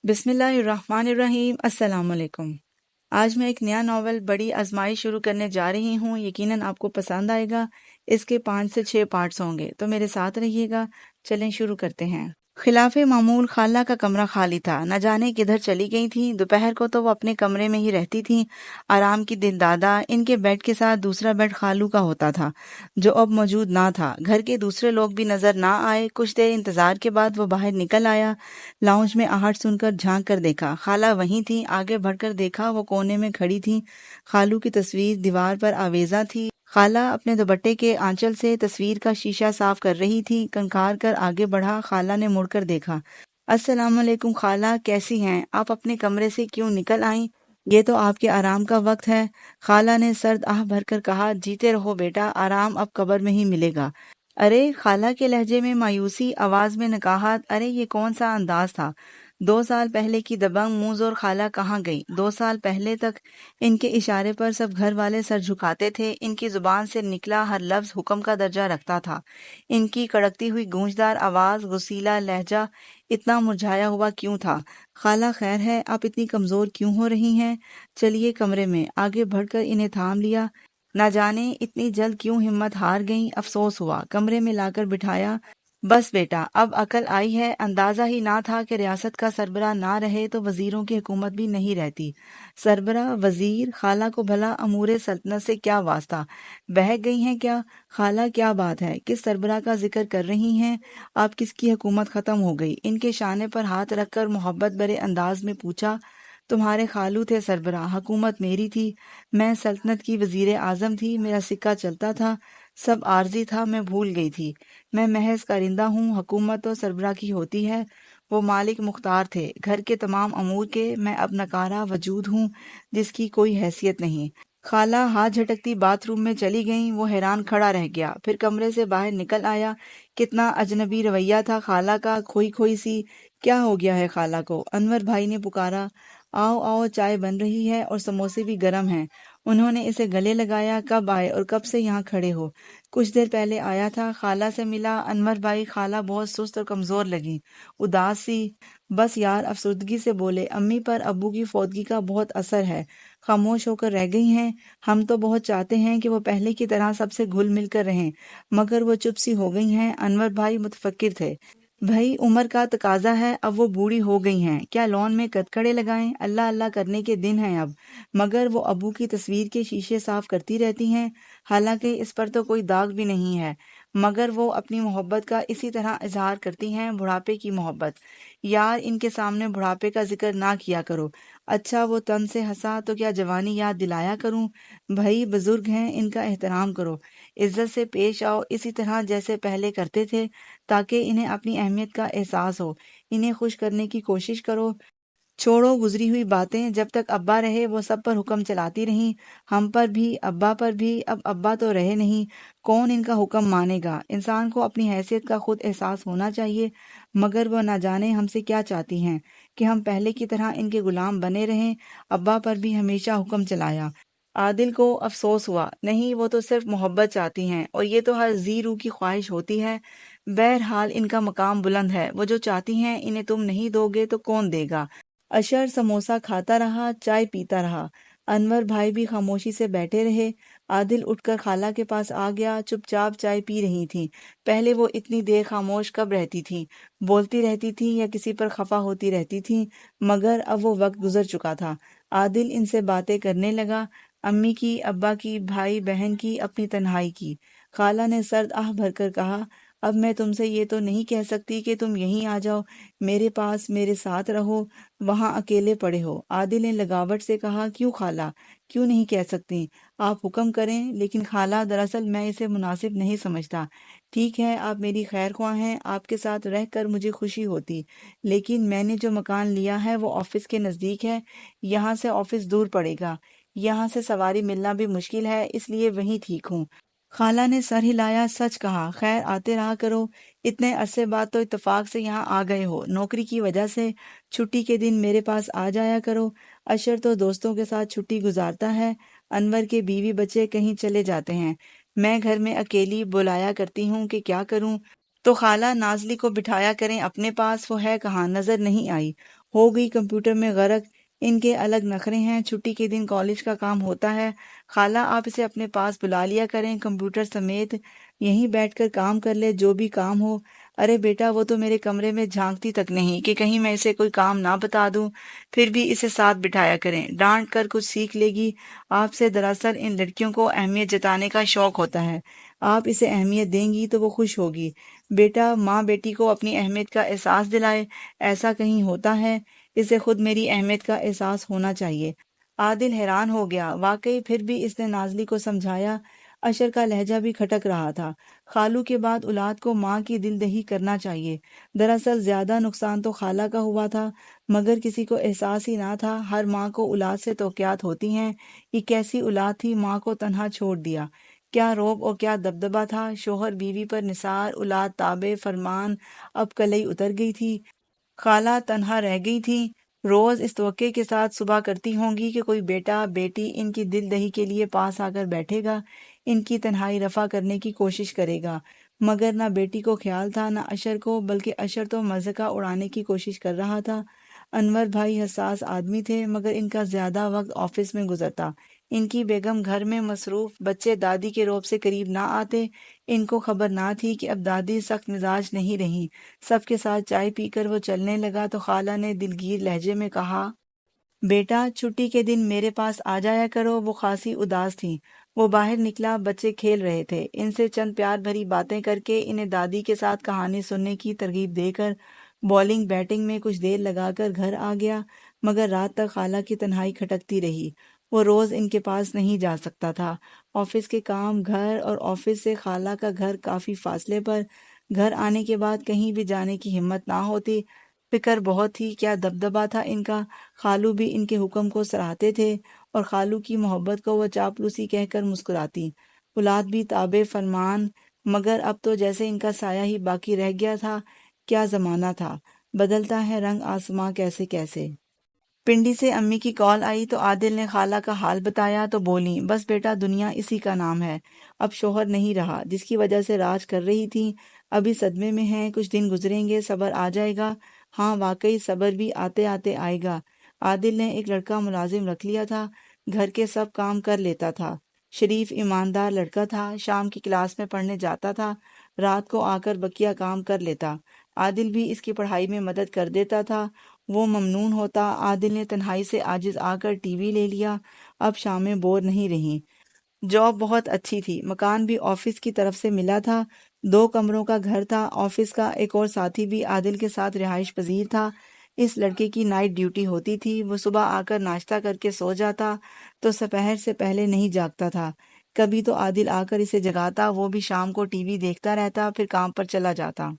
بسم اللہ الرحمن الرحیم۔ السلام علیکم۔ آج میں ایک نیا ناول بڑی آزمائش شروع کرنے جا رہی ہوں۔ یقیناً آپ کو پسند آئے گا۔ اس کے 5 سے 6 پارٹس ہوں گے، تو میرے ساتھ رہیے گا۔ چلیں شروع کرتے ہیں۔ خلاف معمول خالہ کا کمرہ خالی تھا۔ نہ جانے کدھر چلی گئی تھیں۔ دوپہر کو تو وہ اپنے کمرے میں ہی رہتی تھیں۔ آرام کی دل دادا ان کے بیڈ کے ساتھ دوسرا بیڈ خالو کا ہوتا تھا، جو اب موجود نہ تھا۔ گھر کے دوسرے لوگ بھی نظر نہ آئے۔ کچھ دیر انتظار کے بعد وہ باہر نکل آیا۔ لاؤنج میں آہٹ سن کر جھانک کر دیکھا، خالہ وہیں تھی۔ آگے بڑھ کر دیکھا، وہ کونے میں کھڑی تھیں۔ خالو کی تصویر دیوار پر آویزاں تھی۔ خالہ اپنے دوپٹے کے آنچل سے تصویر کا شیشہ صاف کر رہی تھی۔ کنکھار کر آگے بڑھا۔ خالہ نے مڑ کر دیکھا۔ السلام علیکم خالہ، کیسی ہیں آپ؟ اپنے کمرے سے کیوں نکل آئیں؟ یہ تو آپ کے آرام کا وقت ہے۔ خالہ نے سرد آہ بھر کر کہا، جیتے رہو بیٹا، آرام اب قبر میں ہی ملے گا۔ ارے! خالہ کے لہجے میں مایوسی، آواز میں نکاہت۔ ارے یہ کون سا انداز تھا؟ 2 سال پہلے کی دبنگ منہ زور خالہ کہاں گئی؟ 2 سال پہلے تک ان کے اشارے پر سب گھر والے سر جھکاتے تھے۔ ان کی زبان سے نکلا ہر لفظ حکم کا درجہ رکھتا تھا۔ ان کی کڑکتی ہوئی گونجدار آواز، غسیلا لہجہ اتنا مرجھایا ہوا کیوں تھا؟ خالہ خیر ہے؟ آپ اتنی کمزور کیوں ہو رہی ہیں؟ چلیے کمرے میں۔ آگے بڑھ کر انہیں تھام لیا۔ نہ جانے اتنی جلد کیوں ہمت ہار گئیں۔ افسوس ہوا۔ کمرے میں لا کر بٹھایا۔ بس بیٹا، اب عقل آئی ہے۔ اندازہ ہی نہ تھا کہ ریاست کا سربراہ نہ رہے تو وزیروں کی حکومت بھی نہیں رہتی۔ سربراہ، وزیر، خالہ کو بھلا امور سلطنت سے کیا واسطہ؟ بہک گئی ہیں کیا؟ خالہ کیا بات ہے؟ کس سربراہ کا ذکر کر رہی ہیں آپ؟ کس کی حکومت ختم ہو گئی؟ ان کے شانے پر ہاتھ رکھ کر محبت بھرے انداز میں پوچھا۔ تمہارے خالو تھے سربراہ، حکومت میری تھی۔ میں سلطنت کی وزیر اعظم تھی، میرا سکہ چلتا تھا۔ سب عارضی تھا، میں بھول گئی تھی۔ میں محض کارندہ ہوں، حکومت تو سربراہ کی ہوتی ہے۔ وہ مالک مختار تھے گھر کے تمام امور کے، میں اب نکارہ وجود ہوں جس کی کوئی حیثیت نہیں۔ خالہ ہاتھ جھٹکتی باتھ روم میں چلی گئیں۔ وہ حیران کھڑا رہ گیا، پھر کمرے سے باہر نکل آیا۔ کتنا اجنبی رویہ تھا خالہ کا، کھوئی کھوئی سی۔ کیا ہو گیا ہے خالہ کو؟ انور بھائی نے پکارا۔ آؤ آؤ، چائے بن رہی ہے اور سموسے بھی گرم ہیں۔ انہوں نے اسے گلے لگایا۔ کب آئے اور کب سے یہاں کھڑے ہو؟ کچھ دیر پہلے آیا تھا، خالہ سے ملا۔ انور بھائی، خالہ بہت سست اور کمزور لگیں، اداس سی۔ بس یار، افسردگی سے بولے۔ امی پر ابو کی فوتگی کا بہت اثر ہے، خاموش ہو کر رہ گئی ہیں۔ ہم تو بہت چاہتے ہیں کہ وہ پہلے کی طرح سب سے گھل مل کر رہیں، مگر وہ چپ سی ہو گئی ہیں۔ انور بھائی متفکر تھے۔ بھائی عمر کا تقاضا ہے، اب وہ بوڑھی ہو گئی ہیں، کیا لون میں کٹکھڑے لگائیں؟ اللہ اللہ کرنے کے دن ہیں اب۔ مگر وہ ابو کی تصویر کے شیشے صاف کرتی رہتی ہیں، حالانکہ اس پر تو کوئی داغ بھی نہیں ہے، مگر وہ اپنی محبت کا اسی طرح اظہار کرتی ہیں، بڑھاپے کی محبت۔ یار ان کے سامنے بڑھاپے کا ذکر نہ کیا کرو۔ اچھا وہ تن سے ہنسا تو کیا جوانی یاد دلایا کروں؟ بھائی بزرگ ہیں، ان کا احترام کرو، عزت سے پیش آؤ، اسی طرح جیسے پہلے کرتے تھے، تاکہ انہیں اپنی اہمیت کا احساس ہو۔ انہیں خوش کرنے کی کوشش کرو۔ چھوڑو گزری ہوئی باتیں، جب تک ابا رہے وہ سب پر حکم چلاتی رہیں، ہم پر بھی، ابا پر بھی۔ اب ابا تو رہے نہیں، کون ان کا حکم مانے گا؟ انسان کو اپنی حیثیت کا خود احساس ہونا چاہیے، مگر وہ نہ جانے ہم سے کیا چاہتی ہیں، کہ ہم پہلے کی طرح ان کے غلام بنے رہیں۔ ابا پر بھی ہمیشہ حکم چلایا۔ عادل کو افسوس ہوا۔ نہیں، وہ تو صرف محبت چاہتی ہیں، اور یہ تو ہر ذی روح کی خواہش ہوتی ہے۔ بہرحال ان کا مقام بلند ہے، وہ جو چاہتی ہیں انہیں تم نہیں دو گے تو کون دے گا؟ اشر سموسہ کھاتا رہا، چائے پیتا رہا۔ انور بھائی بھی خاموشی سے بیٹھے رہے۔ عادل اٹھ کر خالہ کے پاس آ گیا، چپ چاپ چائے پی رہی تھیں۔ پہلے وہ اتنی دیر خاموش کب رہتی تھیں؟ بولتی رہتی تھیں یا کسی پر خفا ہوتی رہتی تھیں، مگر اب وہ وقت گزر چکا تھا۔ عادل ان سے باتیں کرنے لگا، امی کی، ابا کی، بھائی بہن کی، اپنی تنہائی کی۔ خالہ نے سرد آہ بھر کر کہا، اب میں تم سے یہ تو نہیں کہہ سکتی کہ تم یہیں آ جاؤ میرے پاس، میرے ساتھ رہو، وہاں اکیلے پڑے ہو۔ عادل نے لگاوٹ سے کہا، کیوں خالہ، کیوں نہیں کہہ سکتی؟ آپ حکم کریں۔ لیکن خالہ، دراصل میں اسے مناسب نہیں سمجھتا۔ ٹھیک ہے، آپ میری خیر خواہ ہیں، آپ کے ساتھ رہ کر مجھے خوشی ہوتی، لیکن میں نے جو مکان لیا ہے وہ آفس کے نزدیک ہے، یہاں سے آفس دور پڑے گا، یہاں سے سواری ملنا بھی مشکل ہے، اس لیے وہیں ٹھیک ہوں۔ خالہ نے سر ہلایا، سچ کہا، خیر آتے رہا کرو، اتنے عرصے بعد تو اتفاق سے یہاں آ گئے ہو، نوکری کی وجہ سے چھٹی کے دن میرے پاس آ جایا کرو۔ اشر تو دوستوں کے ساتھ چھٹی گزارتا ہے، انور کے بیوی بچے کہیں چلے جاتے ہیں، میں گھر میں اکیلی بلایا کرتی ہوں کہ کیا کروں؟ تو خالہ نازلی کو بٹھایا کریں اپنے پاس، وہ ہے کہاں، نظر نہیں آئی؟ ہو گئی کمپیوٹر میں غرق۔ ان کے الگ نخرے ہیں، چھٹی کے دن کالج کا کام ہوتا ہے۔ خالہ آپ اسے اپنے پاس بلا لیا کریں، کمپیوٹر سمیت یہیں بیٹھ کر کام کر لے، جو بھی کام ہو۔ ارے بیٹا، وہ تو میرے کمرے میں جھانکتی تک نہیں کہ کہیں میں اسے کوئی کام نہ بتا دوں، پھر بھی اسے ساتھ بٹھایا کریں، ڈانٹ کر کچھ سیکھ لے گی آپ سے۔ دراصل ان لڑکیوں کو اہمیت جتانے کا شوق ہوتا ہے، آپ اسے اہمیت دیں گی تو وہ خوش ہوگی۔ بیٹا، ماں بیٹی کو اپنی اہمیت کا احساس دلائے، ایسا کہیں ہوتا ہے؟ اسے خود میری اہمیت کا احساس ہونا چاہیے۔ عادل حیران ہو گیا، واقعی پھر بھی اس نے نازلی کو سمجھایا۔ اشر کا لہجہ بھی کھٹک رہا تھا۔ خالو کے بعد اولاد کو ماں کی دل دہی کرنا چاہیے۔ دراصل زیادہ نقصان تو خالہ کا ہوا تھا، مگر کسی کو احساس ہی نہ تھا۔ ہر ماں کو اولاد سے توقعات ہوتی ہیں، یہ کیسی اولاد تھی، ماں کو تنہا چھوڑ دیا۔ کیا رعب اور کیا دبدبہ تھا، شوہر بیوی پر نثار، اولاد تابع فرمان۔ اب کلئی اتر گئی تھی، خالہ تنہا رہ گئی تھی۔ روز اس توقع کے ساتھ صبح کرتی ہوں گی کہ کوئی بیٹا بیٹی ان کی دل دہی کے لیے پاس آ کر بیٹھے گا، ان کی تنہائی رفع کرنے کی کوشش کرے گا۔ مگر نہ بیٹی کو خیال تھا نہ اشر کو، بلکہ اشر تو مذاق اڑانے کی کوشش کر رہا تھا۔ انور بھائی حساس آدمی تھے، مگر ان کا زیادہ وقت آفس میں گزرتا، ان کی بیگم گھر میں مصروف، بچے دادی کے روب سے قریب نہ آتے۔ ان کو خبر نہ تھی کہ اب دادی سخت مزاج نہیں رہیں۔ سب کے ساتھ چائے پی کر وہ چلنے لگا تو خالہ نے دلگیر لہجے میں کہا، بیٹا چھٹی کے دن میرے پاس آ جایا کرو۔ وہ خاصی اداس تھیں۔ وہ باہر نکلا، بچے کھیل رہے تھے، ان سے چند پیار بھری باتیں کر کے انہیں دادی کے ساتھ کہانی سننے کی ترغیب دے کر بالنگ بیٹنگ میں کچھ دیر لگا کر گھر آ گیا۔ مگر رات تک خالہ کی تنہائی کھٹکتی رہی۔ وہ روز ان کے پاس نہیں جا سکتا تھا، آفس کے کام، گھر اور آفس سے خالہ کا گھر کافی فاصلے پر۔ گھر آنے کے بعد کہیں بھی جانے کی ہمت نہ ہوتی، فکر بہت تھی، کیا دبدبہ تھا ان کا۔ خالو بھی ان کے حکم کو سراہتے تھے اور خالو کی محبت کو وہ چاپلوسی کہہ کر مسکراتی۔ اولاد بھی تابع فرمان، مگر اب تو جیسے ان کا سایہ ہی باقی رہ گیا تھا۔ کیا زمانہ تھا، بدلتا ہے رنگ آسماں کیسے کیسے۔ پنڈی سے امی کی کال آئی تو عادل نے خالہ کا حال بتایا تو بولیں، بس بیٹا دنیا اسی کا نام ہے، اب شوہر نہیں رہا جس کی وجہ سے راج کر رہی تھی، ابھی صدمے میں ہیں، کچھ دن گزریں گے، صبر آ جائے گا۔ ہاں واقعی صبر بھی آتے آتے آئے گا۔ عادل نے ایک لڑکا ملازم رکھ لیا تھا، گھر کے سب کام کر لیتا تھا، شریف ایماندار لڑکا تھا، شام کی کلاس میں پڑھنے جاتا تھا، رات کو آ کر بقیہ کام کر لیتا۔ عادل بھی اس کی پڑھائی میں مدد کر دیتا تھا، وہ ممنون ہوتا۔ عادل نے تنہائی سے عاجز آ کر ٹی وی لے لیا، اب شامیں بور نہیں رہیں۔ جاب بہت اچھی تھی، مکان بھی آفس کی طرف سے ملا تھا، 2 کمروں کا گھر تھا۔ آفس کا ایک اور ساتھی بھی عادل کے ساتھ رہائش پذیر تھا۔ اس لڑکے کی نائٹ ڈیوٹی ہوتی تھی، وہ صبح آ کر ناشتہ کر کے سو جاتا تو سپہر سے پہلے نہیں جاگتا تھا۔ کبھی تو عادل آ کر اسے جگاتا، وہ بھی شام کو ٹی وی دیکھتا رہتا، پھر کام پر چلا جاتا۔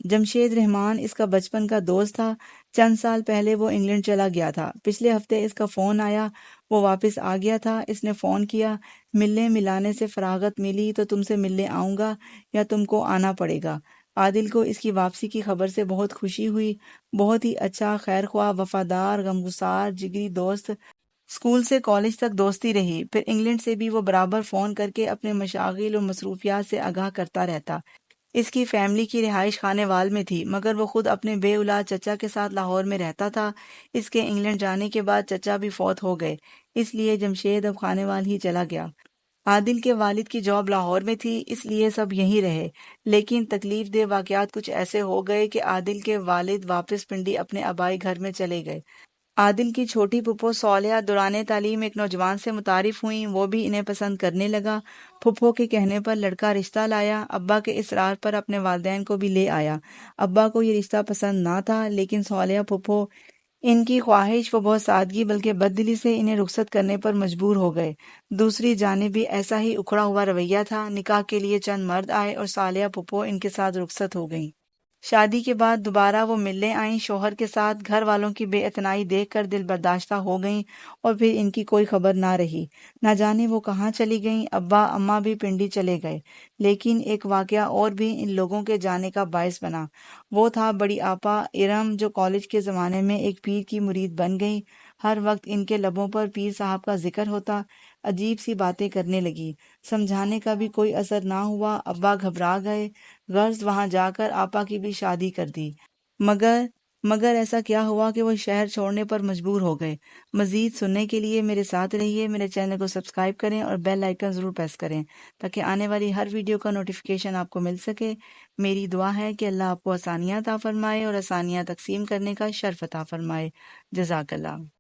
جمشید رحمان اس کا بچپن کا دوست تھا، چند سال پہلے وہ انگلینڈ چلا گیا تھا۔ پچھلے ہفتے اس کا فون آیا، وہ واپس آ گیا تھا۔ اس نے فون کیا، ملنے ملانے سے فراغت ملی تو تم سے ملنے آؤں گا یا تم کو آنا پڑے گا۔ عادل کو اس کی واپسی کی خبر سے بہت خوشی ہوئی، بہت ہی اچھا، خیر خواہ، وفادار، غمگسار، جگری دوست۔ اسکول سے کالج تک دوستی رہی، پھر انگلینڈ سے بھی وہ برابر فون کر کے اپنے مشاغل و مصروفیات سے آگاہ کرتا رہتا۔ اس کی فیملی کی رہائش خانے وال میں تھی، مگر وہ خود اپنے بے اولاد چچا کے ساتھ لاہور میں رہتا تھا۔ اس کے انگلینڈ جانے کے بعد چچا بھی فوت ہو گئے، اس لیے جمشید اب خانے وال ہی چلا گیا۔ عادل کے والد کی جاب لاہور میں تھی، اس لیے سب یہیں رہے، لیکن تکلیف دہ واقعات کچھ ایسے ہو گئے کہ عادل کے والد واپس پنڈی اپنے آبائی گھر میں چلے گئے۔ عادل کی چھوٹی پھپھو صالحہ دوران تعلیم ایک نوجوان سے متعارف ہوئیں، وہ بھی انہیں پسند کرنے لگا۔ پھپھو کے کہنے پر لڑکا رشتہ لایا، ابا کے اصرار پر اپنے والدین کو بھی لے آیا۔ ابا کو یہ رشتہ پسند نہ تھا، لیکن صالحہ پھپھو، ان کی خواہش، وہ بہت سادگی بلکہ بددلی سے انہیں رخصت کرنے پر مجبور ہو گئے۔ دوسری جانب بھی ایسا ہی اکھڑا ہوا رویہ تھا، نکاح کے لیے چند مرد آئے اور صالحہ پھپھو ان کے ساتھ رخصت ہو گئیں۔ شادی کے بعد دوبارہ وہ ملنے آئیں شوہر کے ساتھ، گھر والوں کی بے اعتنائی دیکھ کر دل برداشتہ ہو گئیں اور پھر ان کی کوئی خبر نہ رہی، نہ جانے وہ کہاں چلی گئیں۔ ابا اماں بھی پنڈی چلے گئے، لیکن ایک واقعہ اور بھی ان لوگوں کے جانے کا باعث بنا۔ وہ تھا بڑی آپا ارم، جو کالج کے زمانے میں ایک پیر کی مرید بن گئی۔ ہر وقت ان کے لبوں پر پیر صاحب کا ذکر ہوتا، عجیب سی باتیں کرنے لگی، سمجھانے کا بھی کوئی اثر نہ ہوا۔ ابا گھبرا گئے، غرض وہاں جا کر آپا کی بھی شادی کر دی، مگر مگر ایسا کیا ہوا کہ وہ شہر چھوڑنے پر مجبور ہو گئے۔ مزید سننے کے لیے میرے ساتھ رہیے، میرے چینل کو سبسکرائب کریں اور بیل آئیکن ضرور پریس کریں تاکہ آنے والی ہر ویڈیو کا نوٹیفیکیشن آپ کو مل سکے۔ میری دعا ہے کہ اللہ آپ کو آسانیاں عطا فرمائے اور آسانیاں تقسیم کرنے کا شرف عطا فرمائے۔ جزاک اللہ۔